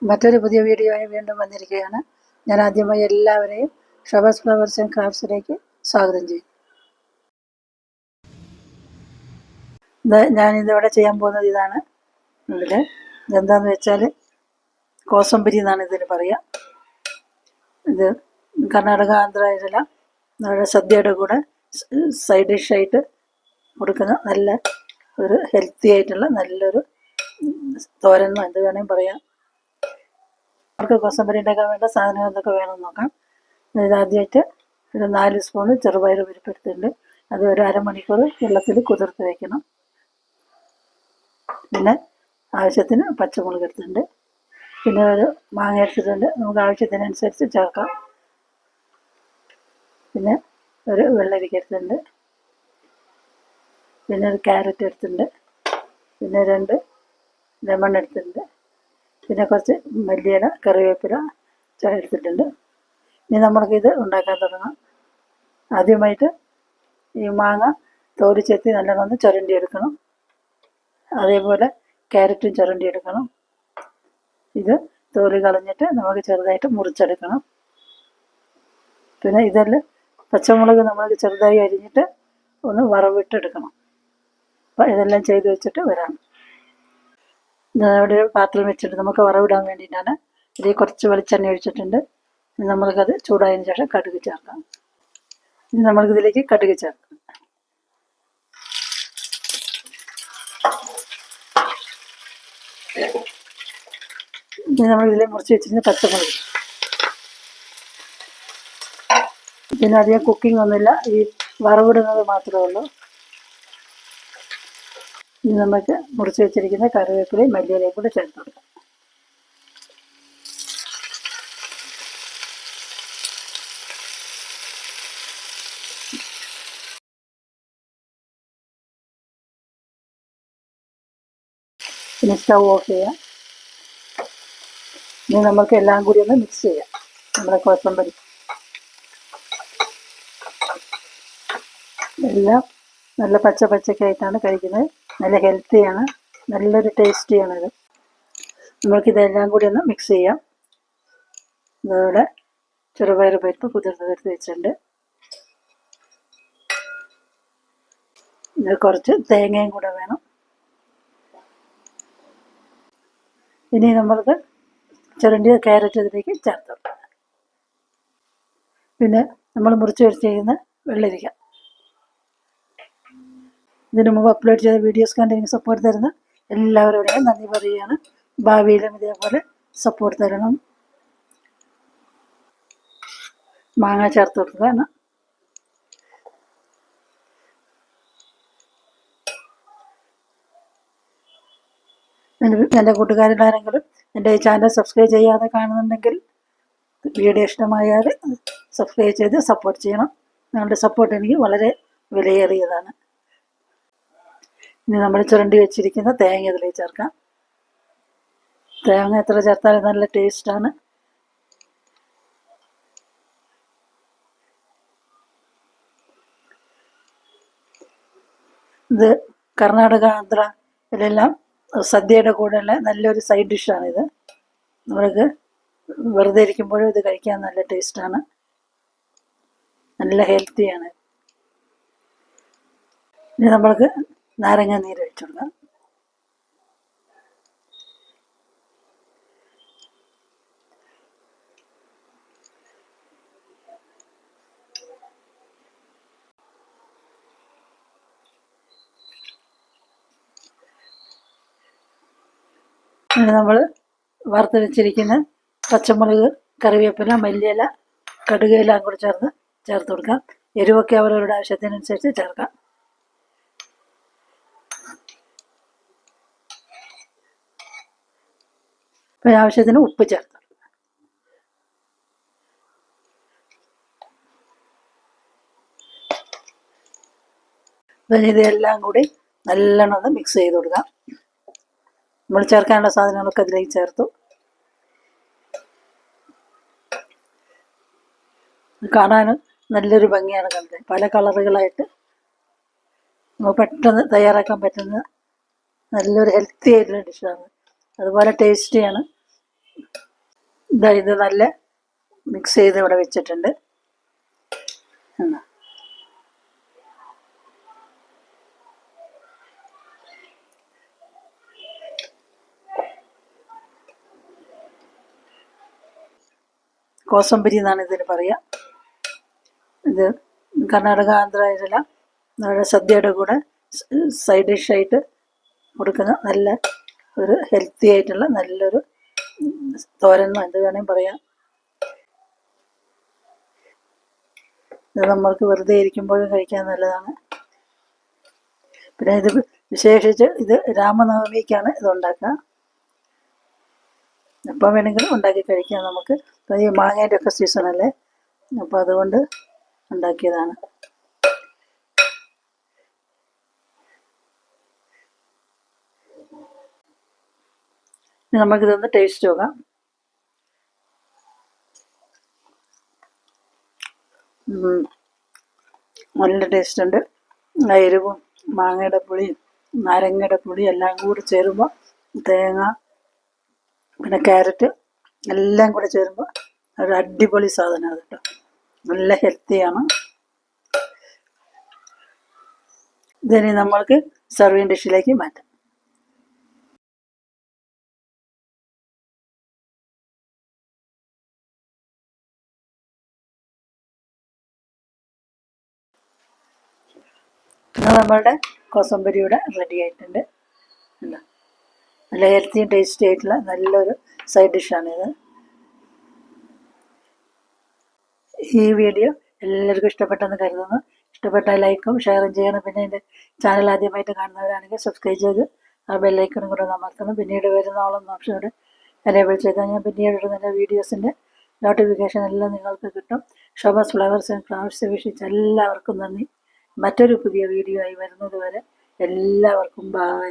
മറ്റൊരു പുതിയ വീഡിയോയായി വീണ്ടും വന്നിരിക്കുകയാണ്. ഞാൻ ആദ്യമായി എല്ലാവരെയും ഷബാസ് ഫ്ലവേഴ്സ് ആൻഡ് ക്രാഫ്റ്റ്സിലേക്ക് സ്വാഗതം ചെയ്യും. ഞാനിതിവിടെ ചെയ്യാൻ പോകുന്നത് ഇതാണ്. ഇതെന്താണെന്ന് വെച്ചാൽ കോസമ്പരി എന്നാണ് ഇതിന് പറയുക. ഇത് കർണാടക ആന്ധ്രയിലെല്ലാം നമ്മുടെ സദ്യയുടെ കൂടെ സൈഡ് ഡിഷായിട്ട് കൊടുക്കുന്ന നല്ല ഒരു ഹെൽത്തി ആയിട്ടുള്ള നല്ലൊരു തോരൻ എന്ത് വേണമെങ്കിൽ പറയാം. നമുക്ക് കോസമ്പരി ഉണ്ടാക്കാൻ വേണ്ട സാധനങ്ങൾ എന്തൊക്കെ വേണമെന്ന് നോക്കാം. ഇതാദ്യമായിട്ട് ഒരു 4 സ്പൂണ് ചെറുപയർ പരിപ്പെടുത്തിട്ടുണ്ട്. അത് ഒരു അരമണിക്കൂർ വെള്ളത്തിൽ കുതിർത്ത് വയ്ക്കണം. പിന്നെ ആവശ്യത്തിന് പച്ചമുളക് എടുത്തിട്ടുണ്ട്. പിന്നെ ഒരു മാങ്ങ എടുത്തിട്ടുണ്ട്, നമുക്ക് ആവശ്യത്തിനനുസരിച്ച് ചേർക്കാം. പിന്നെ ഒരു വെള്ളരിക്ക എടുത്തിട്ടുണ്ട്. പിന്നെ ഒരു ക്യാരറ്റ് എടുത്തിട്ടുണ്ട്. പിന്നെ 2 ലെമൺ എടുത്തിട്ടുണ്ട്. പിന്നെ കുറച്ച് മല്ലിയില കറിവേപ്പില എടുത്തിട്ടുണ്ട്. ഇനി നമ്മൾക്കിത് ഉണ്ടാക്കാൻ തുടങ്ങാം. ആദ്യമായിട്ട് ഈ മാങ്ങ തോല് ചെത്തി നല്ലോണം ഒന്ന് ചുരണ്ടി എടുക്കണം. അതേപോലെ ക്യാരറ്റും ചുരണ്ടി എടുക്കണം. ഇത് തോല് കളഞ്ഞിട്ട് നമുക്ക് ചെറുതായിട്ട് മുറിച്ചെടുക്കണം. പിന്നെ ഇതെല്ലാം പച്ചമുളക് നമ്മൾ ചെറുതായി അരിഞ്ഞിട്ട് ഒന്ന് വറവിട്ടെടുക്കണം. അപ്പം ഇതെല്ലാം ചെയ്ത് വെച്ചിട്ട് വരാം. ഇവിടെ ഒരു പാത്രം വെച്ചിട്ട് നമുക്ക് വറവിടാൻ വേണ്ടിയിട്ടാണ്. ഇതിൽ കുറച്ച് വെളിച്ചെണ്ണ ഒഴിച്ചിട്ടുണ്ട്. നമ്മൾക്കത് ചൂടായതിനു ശേഷം കടുക് ചേർക്കാം. ഇനി നമ്മൾക്കിതിലേക്ക് കടുക് ചേർക്കാം. ഇനി നമ്മളിതിൽ മുറിച്ച് വെച്ചിരുന്ന പച്ചമുളക്. പിന്നെ അധികം കുക്കിംഗ് ഒന്നുമില്ല, ഈ വറവിടുന്നത് മാത്രമേ ഉള്ളൂ. ഇനി നമുക്ക് മുറിച്ച് വെച്ചിരിക്കുന്ന കറിവേപ്പിലയും മല്ലിയിലയും കൂടെ ചേർത്ത് കൊടുക്കാം. പിന്നെ സ്റ്റൗ ഓഫ് ചെയ്യാം. ഇനി നമുക്ക് എല്ലാം കൂടി ഒന്ന് മിക്സ് ചെയ്യാം. നമ്മുടെ കോസമ്പരി എല്ലാം നല്ല പച്ചക്കായിട്ടാണ് കഴിക്കുന്നത്. നല്ല ഹെൽത്തിയാണ്, നല്ലൊരു ടേസ്റ്റിയാണ് ഇത്. നമ്മൾക്കിതെല്ലാം കൂടി ഒന്ന് മിക്സ് ചെയ്യാം. ഇതോടെ ചെറുപയർ പരിപ്പ് കുതിർത്ത് വെച്ചിട്ടുണ്ട്. ഇത് കുറച്ച് തേങ്ങയും കൂടെ വേണം. ഇനി നമ്മൾക്ക് ചുരണ്ടിയ ക്യാരറ്റ് ഇതിലേക്ക് ചേർത്ത് കൊടുക്കാം. പിന്നെ നമ്മൾ മുറിച്ച് വെച്ചിരിക്കുന്ന വെള്ളരിക്ക. ഇതിനു മുമ്പ് അപ്ലോഡ് ചെയ്ത വീഡിയോസ് കണ്ട് എനിക്ക് സപ്പോർട്ട് തരുന്ന എല്ലാവരോടെയും നന്ദി പറയുകയാണ്. ഭാവിയിലും ഇതേപോലെ സപ്പോർട്ട് തരണം. മാങ്ങ ചേർത്ത് കൊടുക്കുകയാണ്. എൻ്റെ കൂട്ടുകാരെല്ലാരെങ്കിലും എൻ്റെ ഈ ചാനൽ സബ്സ്ക്രൈബ് ചെയ്യാതെ കാണുന്നുണ്ടെങ്കിൽ വീഡിയോ ഇഷ്ടമായാൽ സബ്സ്ക്രൈബ് ചെയ്ത് സപ്പോർട്ട് ചെയ്യണം. നിങ്ങളുടെ സപ്പോർട്ട് എനിക്ക് വളരെ വിലയേറിയതാണ്. ഇനി നമ്മൾ ചുരണ്ടി വെച്ചിരിക്കുന്ന തേങ്ങ ഇതിലേക്ക് ചേർക്കാം. തേങ്ങ എത്ര ചേർത്താലും നല്ല ടേസ്റ്റാണ്. ഇത് കർണാടക ആന്ധ്ര ഇതിലെല്ലാം സദ്യയുടെ കൂടെയുള്ള നല്ലൊരു സൈഡ് ഡിഷാണിത്. നമ്മൾക്ക് വെറുതെ ഇരിക്കുമ്പോഴും ഇത് കഴിക്കാൻ നല്ല ടേസ്റ്റാണ്, നല്ല ഹെൽത്തിയാണ്. ഇനി നമ്മൾക്ക് നാരങ്ങ നീര് ഒഴിച്ചു കൊടുക്കാം. ഇനി നമ്മൾ വറുത്ത് വെച്ചിരിക്കുന്ന പച്ചമുളക് കറിവേപ്പില മല്ലിയില കടുകയെല്ലാം കൂടി ചേർത്ത് കൊടുക്കാം. എരിവൊക്കെ അവരവരുടെ ആവശ്യത്തിനനുസരിച്ച് ചേർക്കാം. അപ്പം ആവശ്യത്തിന് ഉപ്പ് ചേർത്ത് ഇതെല്ലാം കൂടി നല്ലോണം ഒന്ന് മിക്സ് ചെയ്ത് കൊടുക്കാം. നമ്മൾ ചേർക്കാനുള്ള സാധനങ്ങളൊക്കെ അതിലേക്ക് ചേർത്തു. കാണാനും നല്ലൊരു ഭംഗിയാണ് കണ്ടത്. പല കളറുകളായിട്ട് നമുക്ക് പെട്ടെന്ന് തയ്യാറാക്കാൻ പറ്റുന്ന നല്ലൊരു ഹെൽത്തി ആയിട്ടുള്ള ഡിഷാണ്. അതുപോലെ ടേസ്റ്റിയാണ്. ഇത് നല്ല മിക്സ് ചെയ്ത് ഇവിടെ വെച്ചിട്ടുണ്ട്. എന്നാ കോസമ്പരി എന്നാണ് ഇതിന് പറയുക. ഇത് കർണാടക, ആന്ധ്ര ഇതെല്ലാം നമ്മുടെ സദ്യയുടെ കൂടെ സൈഡ് ഡിഷായിട്ട് കൊടുക്കുന്ന നല്ല ഒരു ഹെൽത്തി ആയിട്ടുള്ള നല്ലൊരു തോരൻ എന്ത് വേണമെങ്കിൽ പറയാം. ഇത് നമ്മൾക്ക് വെറുതെ ഇരിക്കുമ്പോഴും കഴിക്കാൻ നല്ലതാണ്. പിന്നെ ഇത് വിശേഷിച്ച് ഇത് രാമനവമിക്കാണ് ഇത് ഉണ്ടാക്കുക. എപ്പോൾ വേണമെങ്കിലും ഉണ്ടാക്കി കഴിക്കാം നമുക്ക്. ഈ മാങ്ങേൻ്റെ ഒക്കെ സീസണല്ലേ, അപ്പോൾ അതുകൊണ്ട് ഉണ്ടാക്കിയതാണ്. ഇനി നമുക്കിതൊന്ന് ടേസ്റ്റ് നോക്കാം. നല്ല ടേസ്റ്റ് ഉണ്ട്. എരിവും മാങ്ങയുടെ പുളിയും നാരങ്ങയുടെ പുളിയും എല്ലാം കൂടി ചേരുമ്പോൾ, തേങ്ങ പിന്നെ ക്യാരറ്റ് എല്ലാം കൂടെ ചേരുമ്പോൾ ഒരു അടിപൊളി സാധനമാണ് കേട്ടോ. നല്ല ഹെൽത്തിയാണ്. ഇതിനി നമ്മൾക്ക് സർവിങ് ഡിഷിലേക്ക് മാറ്റാം. പിന്നെ നമ്മളുടെ കോസമ്പരി ഇവിടെ റെഡി ആയിട്ടുണ്ട്. നല്ല ഹെൽത്തിയും ടേസ്റ്റി ആയിട്ടുള്ള നല്ലൊരു സൈഡ് ഡിഷാണിത്. ഈ വീഡിയോ എല്ലാവർക്കും ഇഷ്ടപ്പെട്ടെന്ന് കരുതുന്നു. ഇഷ്ടപ്പെട്ടാൽ ലൈക്കും ഷെയറും ചെയ്യണം. പിന്നെ എൻ്റെ ചാനൽ ആദ്യമായിട്ട് കാണുന്നവരാണെങ്കിൽ സബ്സ്ക്രൈബ് ചെയ്ത് ആ ബെല്ലൈക്കണും കൂടെ അമർത്തണം. പിന്നീട് വരുന്ന ഓളം ഓപ്ഷനോട് എനേബിൾ ചെയ്താൽ ഞാൻ പിന്നീട് ഇടുന്ന വീഡിയോസിൻ്റെ നോട്ടിഫിക്കേഷൻ എല്ലാം നിങ്ങൾക്ക് കിട്ടും. ഷോബാസ് ഫ്ലവേഴ്സ് ആൻഡ് ഫ്ലവേഴ്സ് വീക്ഷിച്ച് എല്ലാവർക്കും നന്ദി. മറ്റൊരു പുതിയ വീഡിയോ ആയി വരുന്നത് വരെ എല്ലാവർക്കും ബൈ.